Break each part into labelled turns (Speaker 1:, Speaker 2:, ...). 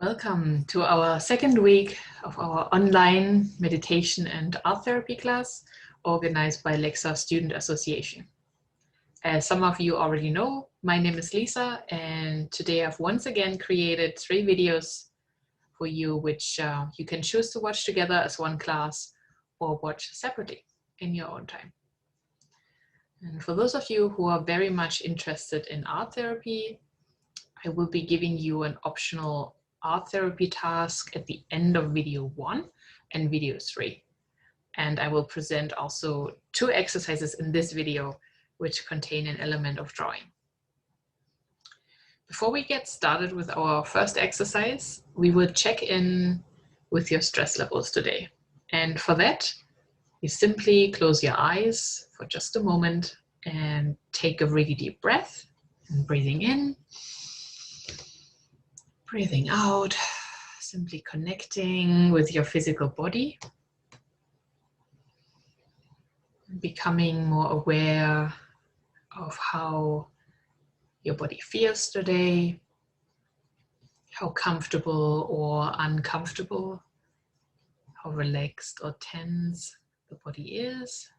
Speaker 1: Welcome to our second week of our online meditation and art therapy class organized by LEXSA Student Association. As some of you already know, my name is Lisa, and today I've once again created 3 videos for you which you can choose to watch together as one class or watch separately in your own time. And for those of you who are very much interested in art therapy, I will be giving you an optional art therapy task at the end of video 1 and video 3. And I will present also 2 exercises in this video which contain an element of drawing. Before we get started with our first exercise, we will check in with your stress levels today. And for that, you simply close your eyes for just a moment and take a really deep breath. And breathing in, breathing out, simply connecting with your physical body, becoming more aware of how your body feels today, how comfortable or uncomfortable, how relaxed or tense the body is,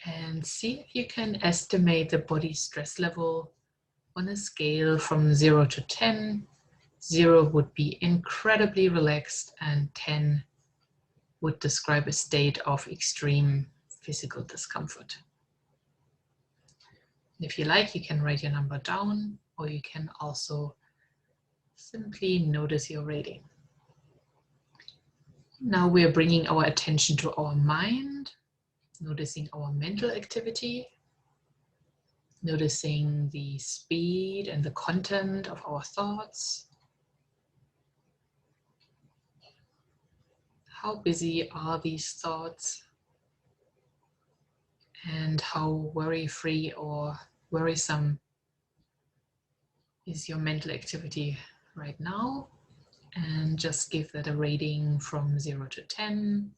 Speaker 1: and see if you can estimate the body's stress level on a scale from 0 to 10. 0 would be incredibly relaxed and 10 would describe a state of extreme physical discomfort. If you like, you can write your number down, or you can also simply notice your rating. Now we are bringing our attention to our mind, noticing our mental activity, noticing the speed and the content of our thoughts. How busy are these thoughts? And how worry-free or worrisome is your mental activity right now? And just give that a rating from 0 to 10.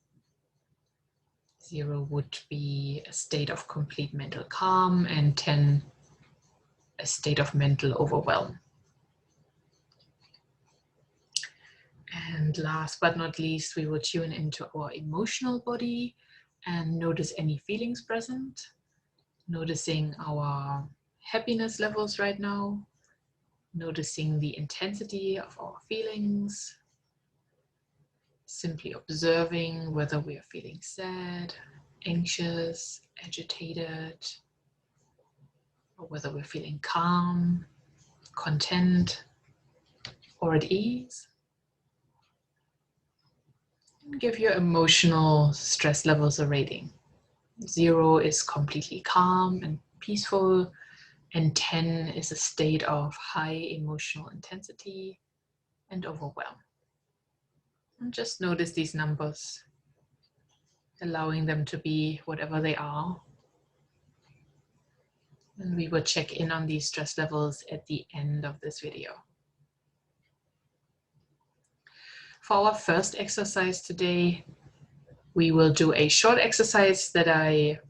Speaker 1: 0 would be a state of complete mental calm, and 10 a state of mental overwhelm. And last but not least, we will tune into our emotional body and notice any feelings present, noticing our happiness levels right now, noticing the intensity of our feelings, simply observing whether we are feeling sad, anxious, agitated, or whether we're feeling calm, content, or at ease. And give your emotional stress levels a rating. 0 is completely calm and peaceful, and 10 is a state of high emotional intensity and overwhelm. And just notice these numbers, allowing them to be whatever they are. And we will check in on these stress levels at the end of this video. For our first exercise today, we will do a short exercise that I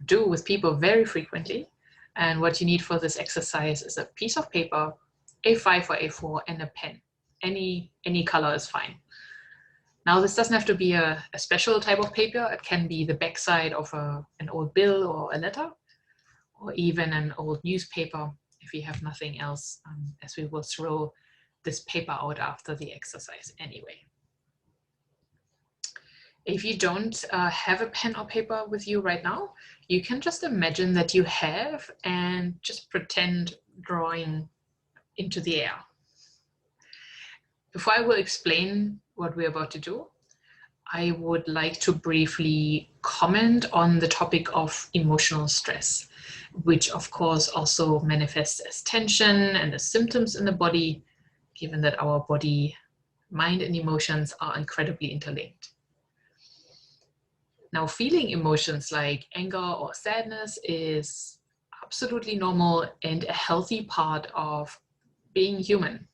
Speaker 1: do with people very frequently. And what you need for this exercise is a piece of paper, A5 or A4, and a pen. Any color is fine. Now, this doesn't have to be a special type of paper. It can be the backside of an old bill or a letter, or even an old newspaper if you have nothing else, as we will throw this paper out after the exercise anyway. If you don't have a pen or paper with you right now, you can just imagine that you have and just pretend drawing into the air. Before I will explain what we're about to do, I would like to briefly comment on the topic of emotional stress, which of course also manifests as tension and as symptoms in the body, given that our body, mind, and emotions are incredibly interlinked. Now, feeling emotions like anger or sadness is absolutely normal and a healthy part of being human.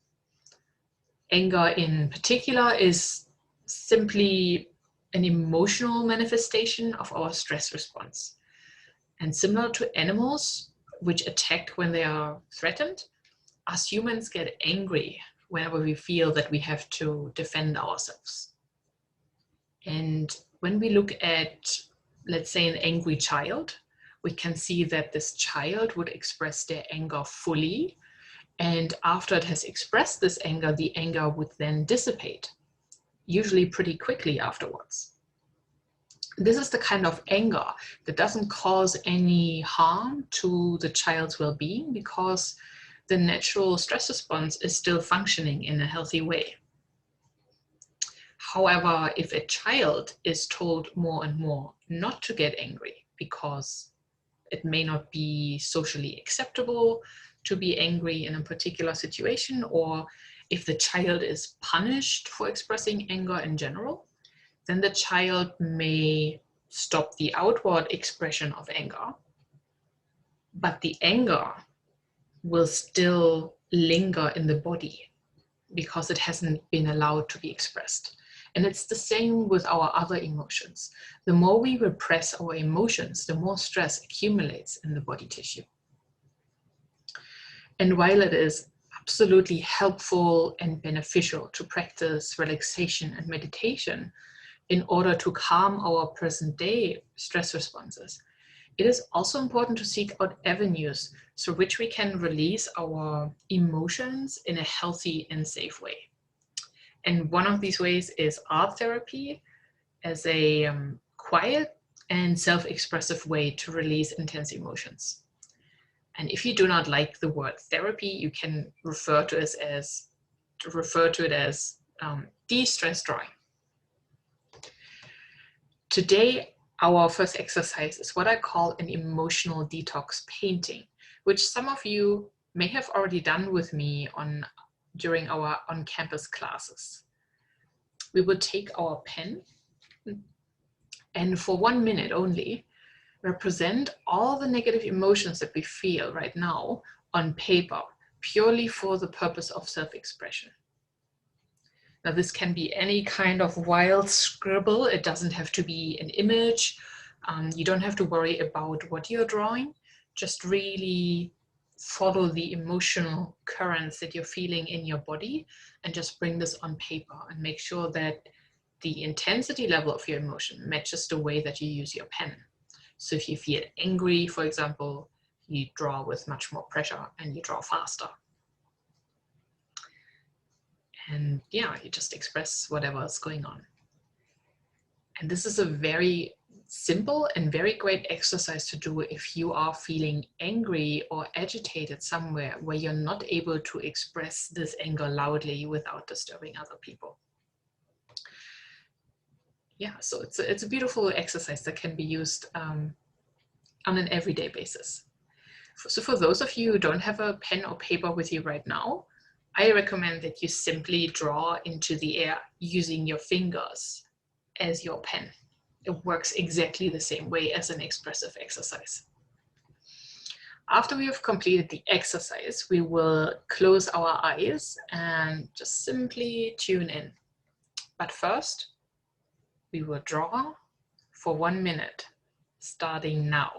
Speaker 1: Anger in particular is simply an emotional manifestation of our stress response. And similar to animals, which attack when they are threatened, us humans get angry whenever we feel that we have to defend ourselves. And when we look at, let's say, an angry child, we can see that this child would express their anger fully. And after it has expressed this anger, the anger would then dissipate, usually pretty quickly afterwards. This is the kind of anger that doesn't cause any harm to the child's well-being because the natural stress response is still functioning in a healthy way. However, if a child is told more and more not to get angry because it may not be socially acceptable to be angry in a particular situation, or if the child is punished for expressing anger in general, then the child may stop the outward expression of anger, but the anger will still linger in the body because it hasn't been allowed to be expressed. And it's the same with our other emotions. The more we repress our emotions, the more stress accumulates in the body tissue. And while it is absolutely helpful and beneficial to practice relaxation and meditation in order to calm our present day stress responses, it is also important to seek out avenues through which we can release our emotions in a healthy and safe way. And one of these ways is art therapy as a quiet and self-expressive way to release intense emotions. And if you do not like the word therapy, you can refer to it as de-stress drawing. Today, our first exercise is what I call an emotional detox painting, which some of you may have already done with me during our on-campus classes. We will take our pen and for 1 minute only, represent all the negative emotions that we feel right now on paper, purely for the purpose of self-expression. Now, this can be any kind of wild scribble. It doesn't have to be an image. You don't have to worry about what you're drawing. Just really follow the emotional currents that you're feeling in your body and just bring this on paper and make sure that the intensity level of your emotion matches the way that you use your pen. So if you feel angry, for example, you draw with much more pressure and you draw faster. And yeah, you just express whatever is going on. And this is a very simple and very great exercise to do if you are feeling angry or agitated somewhere where you're not able to express this anger loudly without disturbing other people. Yeah, so it's a beautiful exercise that can be used on an everyday basis. So for those of you who don't have a pen or paper with you right now, I recommend that you simply draw into the air using your fingers as your pen. It works exactly the same way as an expressive exercise. After we have completed the exercise, we will close our eyes and just simply tune in. But first, we will draw for 1 minute, starting now.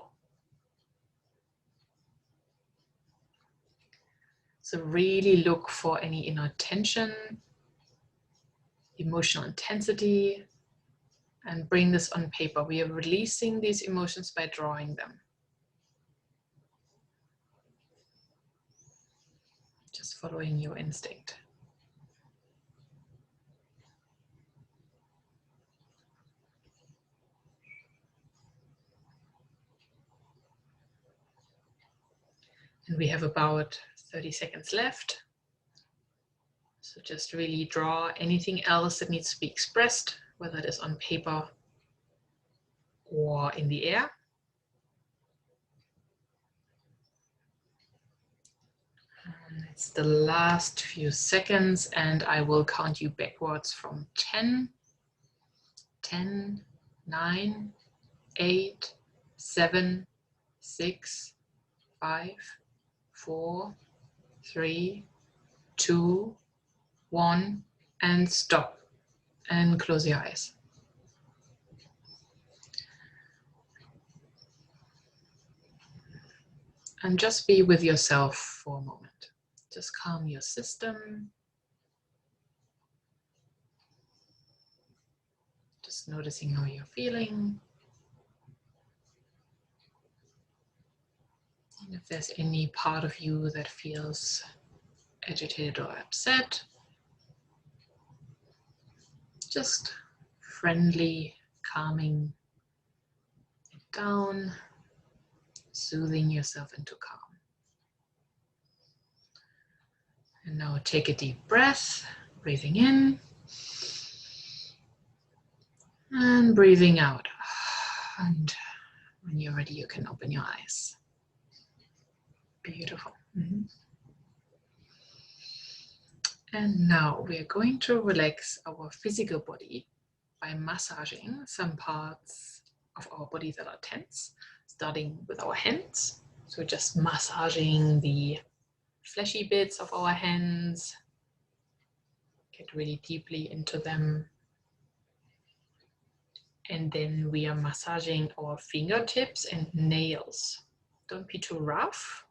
Speaker 1: So really look for any inner tension, emotional intensity, and bring this on paper. We are releasing these emotions by drawing them. Just following your instinct. And we have about 30 seconds left. So just really draw anything else that needs to be expressed, whether it is on paper or in the air. And it's the last few seconds, and I will count you backwards from 10, 9, 8, 7, 6, 5, 4, 3, 2, 1, and stop. And close your eyes. And just be with yourself for a moment. Just calm your system. Just noticing how you're feeling. And if there's any part of you that feels agitated or upset, just friendly, calming it down, soothing yourself into calm. And now take a deep breath, breathing in and breathing out. And when you're ready, you can open your eyes. Beautiful. And now we're going to relax our physical body by massaging some parts of our body that are tense, starting with our hands. So just massaging the fleshy bits of our hands, get really deeply into them. And then we are massaging our fingertips and nails. Don't be too rough,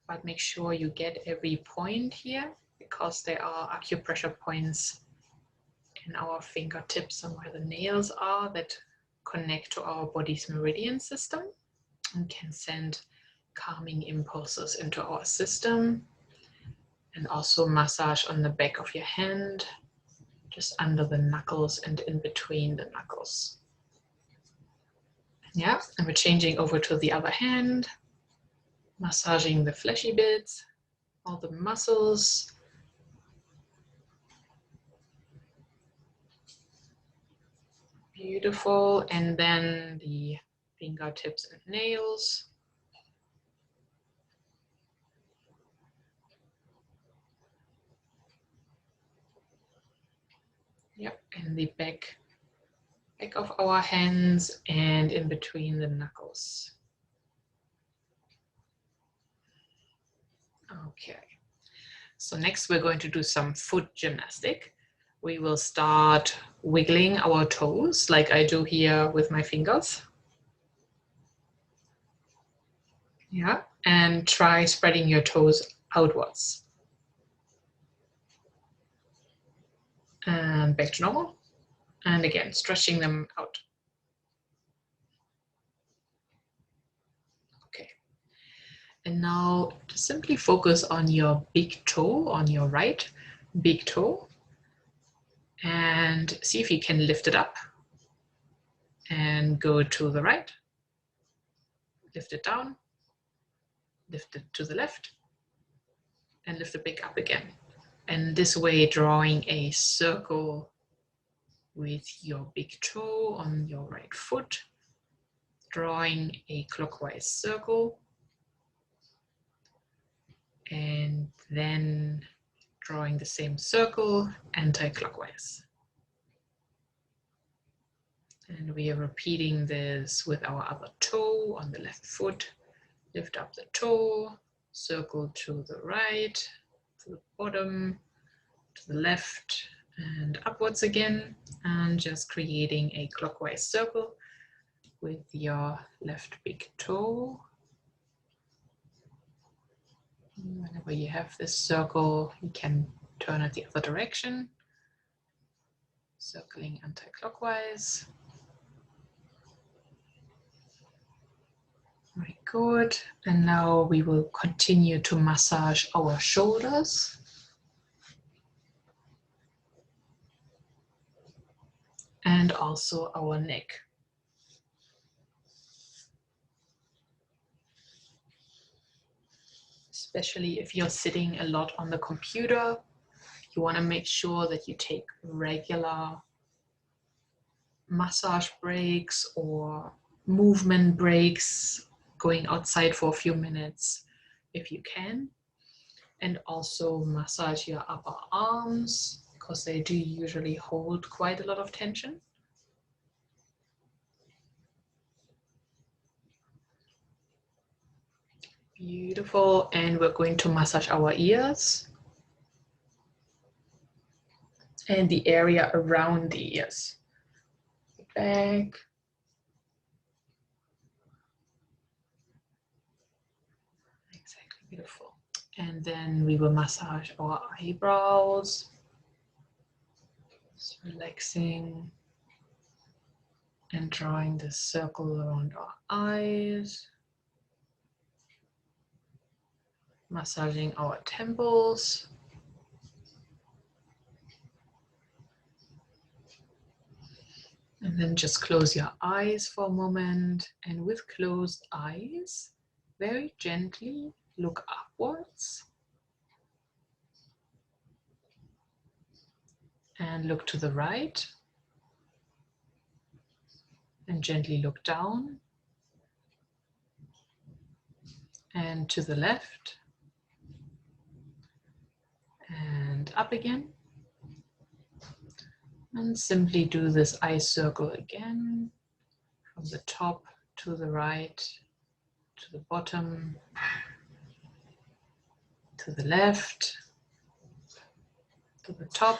Speaker 1: but make sure you get every point here, because there are acupressure points in our fingertips and where the nails are that connect to our body's meridian system and can send calming impulses into our system. And also massage on the back of your hand, just under the knuckles and in between the knuckles. Yeah, and we're changing over to the other hand, massaging the fleshy bits, all the muscles. Beautiful. And then the fingertips and nails. Yep, and the back of our hands and in between the knuckles. Okay, so next we're going to do some foot gymnastic. We will start wiggling our toes like I do here with my fingers. Yeah, and try spreading your toes outwards. And back to normal. And again, stretching them out. Okay. And now just simply focus on your big toe, on your right big toe. And see if you can lift it up. And go to the right. Lift it down. Lift it to the left. And lift it back up again. And this way, drawing a circle with your big toe on your right foot, drawing a clockwise circle, and then drawing the same circle anti-clockwise. And we are repeating this with our other toe on the left foot. Lift up the toe, circle to the right, to the bottom, to the left, and upwards again, and just creating a clockwise circle with your left big toe. Whenever you have this circle, you can turn it the other direction, circling anti-clockwise. Very good. And now we will continue to massage our shoulders. And also our neck. Especially if you're sitting a lot on the computer, you want to make sure that you take regular massage breaks or movement breaks, going outside for a few minutes if you can. And also massage your upper arms, because they do usually hold quite a lot of tension. Beautiful. And we're going to massage our ears and the area around the ears. Back. Exactly, beautiful. And then we will massage our eyebrows. Just relaxing And drawing this circle around our eyes. Massaging our temples. And then just close your eyes for a moment, and with closed eyes, very gently look upwards and look to the right, and gently look down and to the left and up again. And simply do this eye circle again, from the top to the right, to the bottom, to the left, to the top.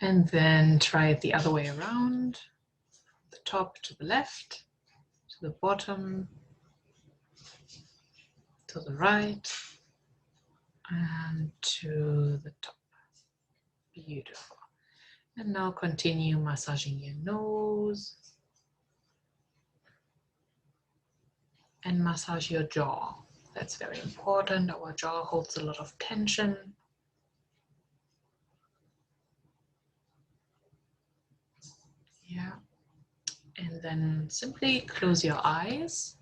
Speaker 1: And then try it the other way around, the top to the left, to the bottom, to the right, and to the top. Beautiful. And now continue massaging your nose and massage your jaw. That's very important. Our jaw holds a lot of tension. Yeah. And then simply close your eyes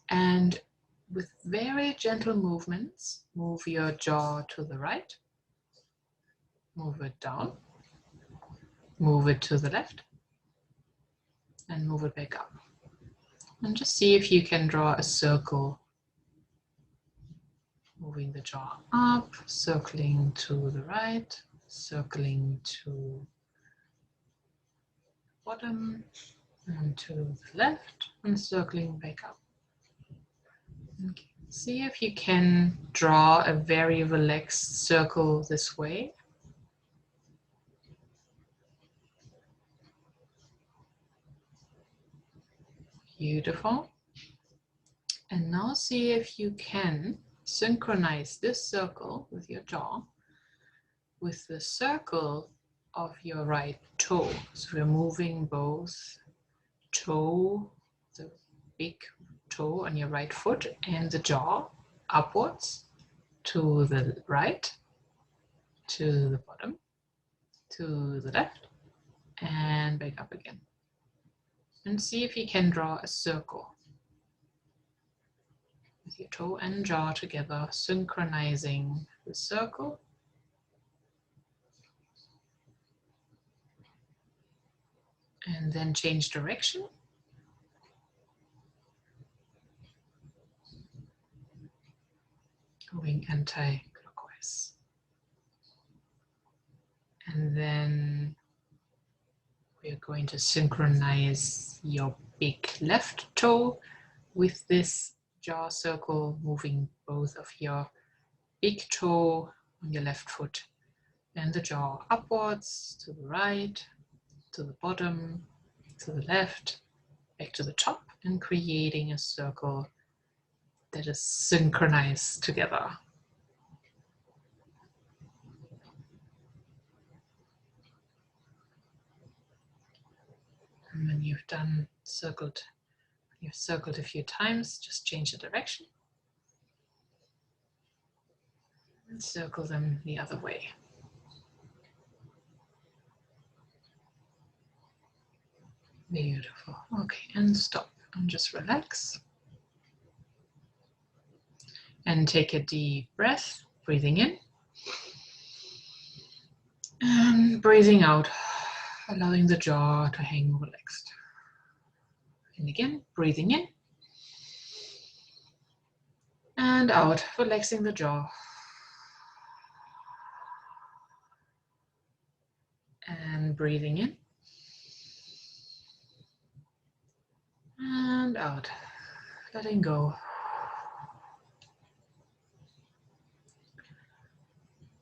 Speaker 1: and with very gentle movements, move your jaw to the right, move it down, move it to the left, and move it back up. And just see if you can draw a circle, moving the jaw up, circling to the right, circling to bottom, and to the left, and circling back up. Okay. See if you can draw a very relaxed circle this way. Beautiful. And now see if you can synchronize this circle with your jaw with the circle of your right toe. So we're moving both toe, the big toe on your right foot, and the jaw upwards to the right, to the bottom, to the left, and back up again. And see if you can draw a circle with your toe and jaw together, synchronizing the circle. And then change direction. Going anti-clockwise. And then we're going to synchronize your big left toe with this jaw circle, moving both of your big toe on your left foot and the jaw upwards, to the right, to the bottom, to the left, back to the top, and creating a circle that is synchronized together. And when you've circled a few times, just change the direction and circle them the other way. Beautiful. Okay, and stop and just relax. And take a deep breath, breathing in and breathing out, allowing the jaw to hang relaxed. And again, breathing in and out, relaxing the jaw. And breathing in and out, letting go.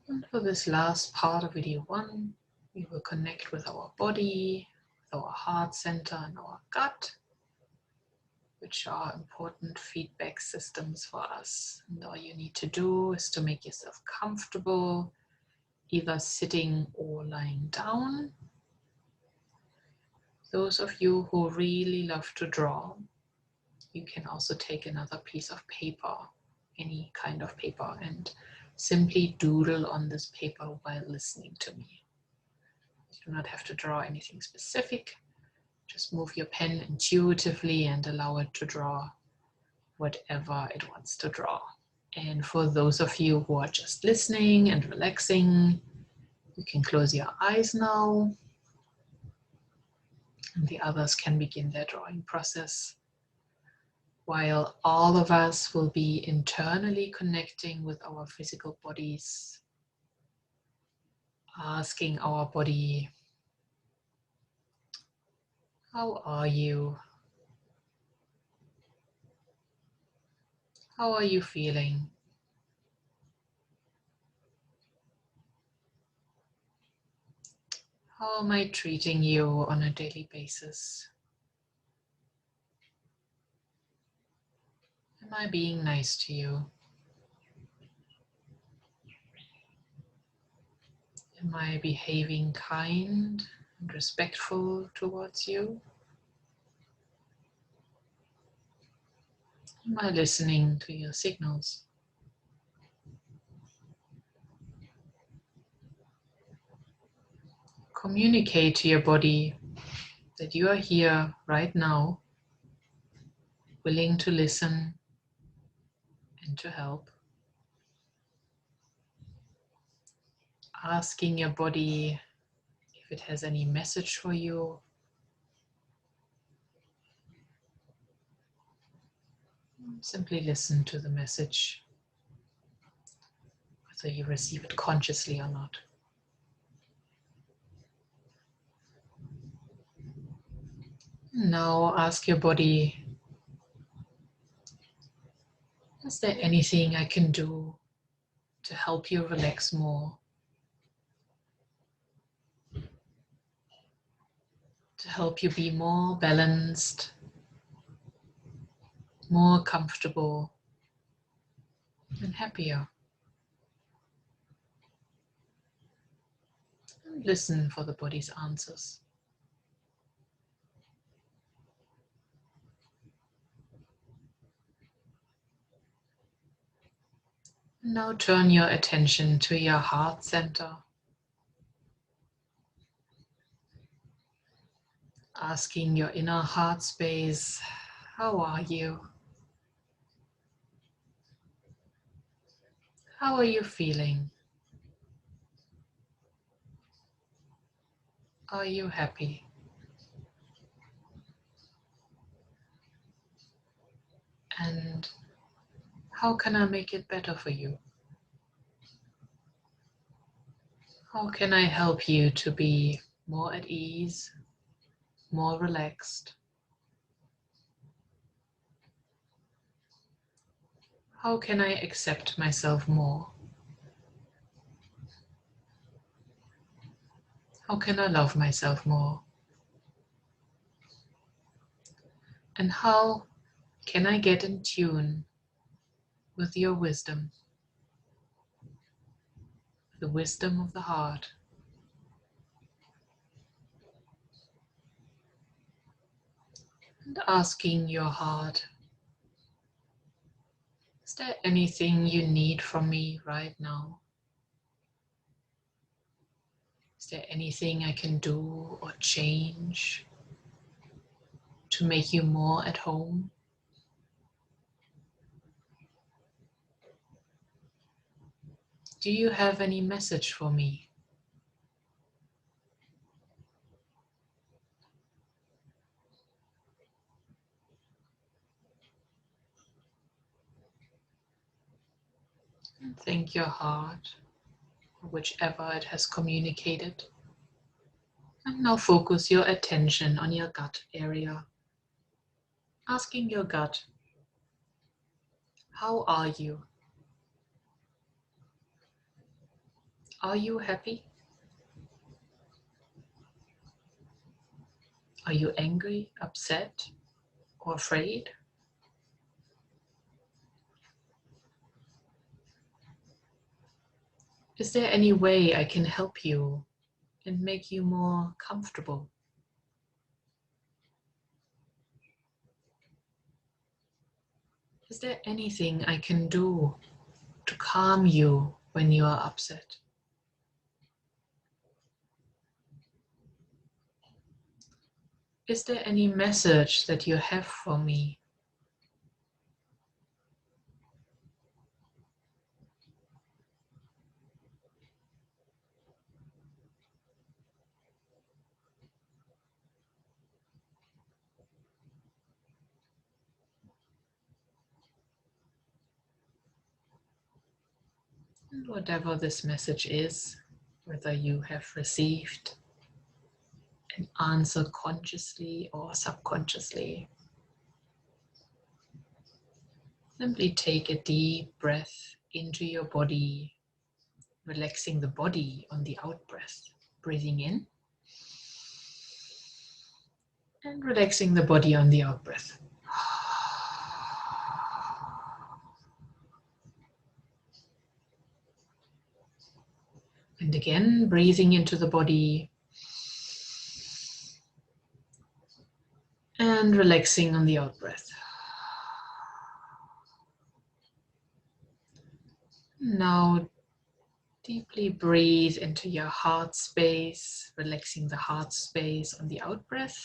Speaker 1: And for this last part of video 1, we will connect with our body, with our heart center and our gut, which are important feedback systems for us. And all you need to do is to make yourself comfortable either sitting or lying down. Those of you who really love to draw, you can also take another piece of paper, any kind of paper, and simply doodle on this paper while listening to me. You do not have to draw anything specific. Just move your pen intuitively and allow it to draw whatever it wants to draw. And for those of you who are just listening and relaxing, you can close your eyes now. And the others can begin their drawing process, while all of us will be internally connecting with our physical bodies, asking our body, how are you? How are you feeling? How am I treating you on a daily basis? Am I being nice to you? Am I behaving kind and respectful towards you? Am I listening to your signals? Communicate to your body that you are here right now, willing to listen and to help. Asking your body if it has any message for you. Simply listen to the message, whether you receive it consciously or not. Now ask your body, is there anything I can do to help you relax more? To help you be more balanced, more comfortable, and happier. And listen for the body's answers. Now turn your attention to your heart center. Asking your inner heart space, how are you? How are you feeling? Are you happy? And how can I make it better for you? How can I help you to be more at ease, more relaxed? How can I accept myself more? How can I love myself more? And how can I get in tune with your wisdom, the wisdom of the heart? And asking your heart, is there anything you need from me right now? Is there anything I can do or change to make you more at home? Do you have any message for me? And thank your heart for whichever it has communicated. And now focus your attention on your gut area. Asking your gut, how are you? Are you happy? Are you angry, upset, or afraid? Is there any way I can help you and make you more comfortable? Is there anything I can do to calm you when you are upset? Is there any message that you have for me? And whatever this message is, whether you have received an answer consciously or subconsciously, simply take a deep breath into your body, relaxing the body on the out breath, breathing in and relaxing the body on the out breath. And again, breathing into the body and relaxing on the out breath. Now, deeply breathe into your heart space, relaxing the heart space on the out breath,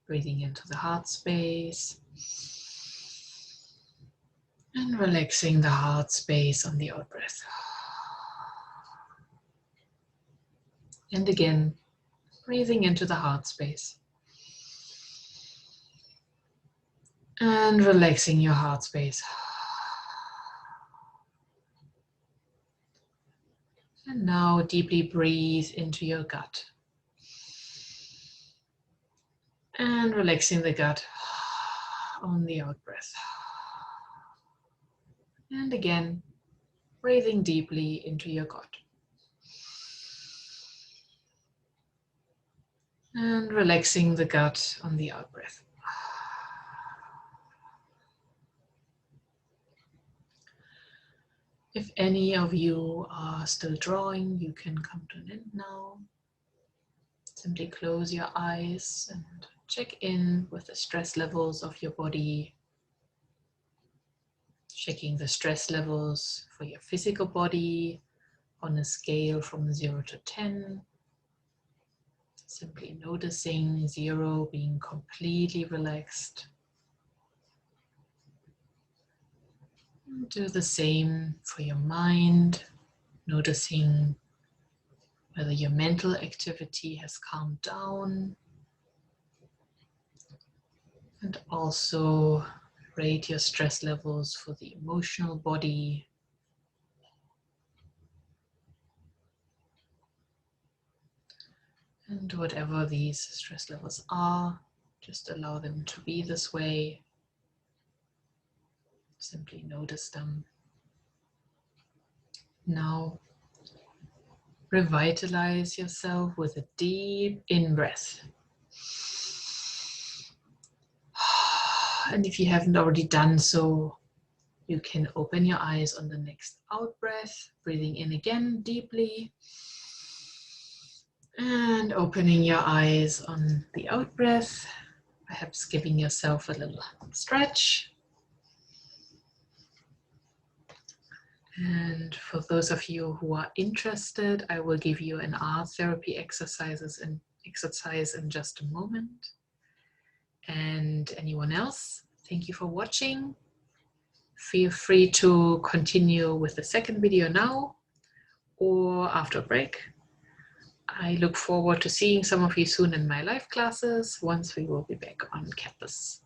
Speaker 1: breathing into the heart space, and relaxing the heart space on the out breath. And again, breathing into the heart space. And relaxing your heart space. And now deeply breathe into your gut. And relaxing the gut on the out breath. And again, breathing deeply into your gut. And relaxing the gut on the out breath. If any of you are still drawing, you can come to an end now. Simply close your eyes and check in with the stress levels of your body. Checking the stress levels for your physical body on a scale from 0 to 10. Simply noticing 0 being completely relaxed. Do the same for your mind, noticing whether your mental activity has calmed down, and also rate your stress levels for the emotional body. And whatever these stress levels are, just allow them to be this way. Simply notice them. Now, revitalize yourself with a deep in-breath. And if you haven't already done so, you can open your eyes on the next out-breath, breathing in again deeply. And opening your eyes on the out-breath, perhaps giving yourself a little stretch. And for those of you who are interested, I will give you an art therapy exercise in just a moment. And anyone else, thank you for watching. Feel free to continue with the second video now or after a break. I look forward to seeing some of you soon in my live classes once we will be back on campus.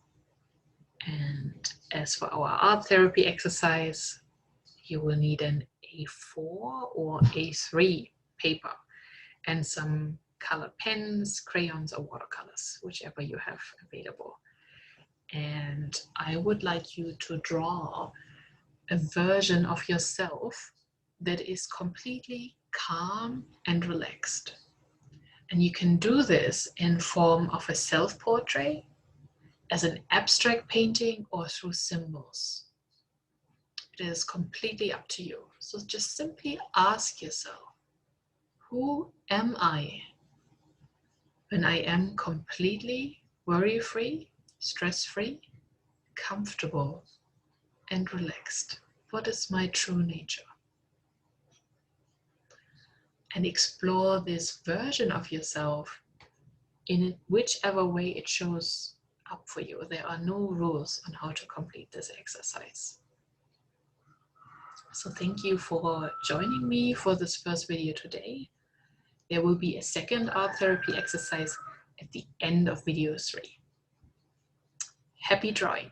Speaker 1: And as for our art therapy exercise, you will need an A4 or A3 paper and some colored pens, crayons, or watercolors, whichever you have available. And I would like you to draw a version of yourself that is completely calm and relaxed. And you can do this in form of a self-portrait, as an abstract painting, or through symbols. It is completely up to you. So just simply ask yourself, who am I when I am completely worry-free, stress-free, comfortable, and relaxed? What is my true nature? And explore this version of yourself in whichever way it shows up for you. There are no rules on how to complete this exercise. So thank you for joining me for this first video today. There will be a second art therapy exercise at the end of video 3. Happy drawing!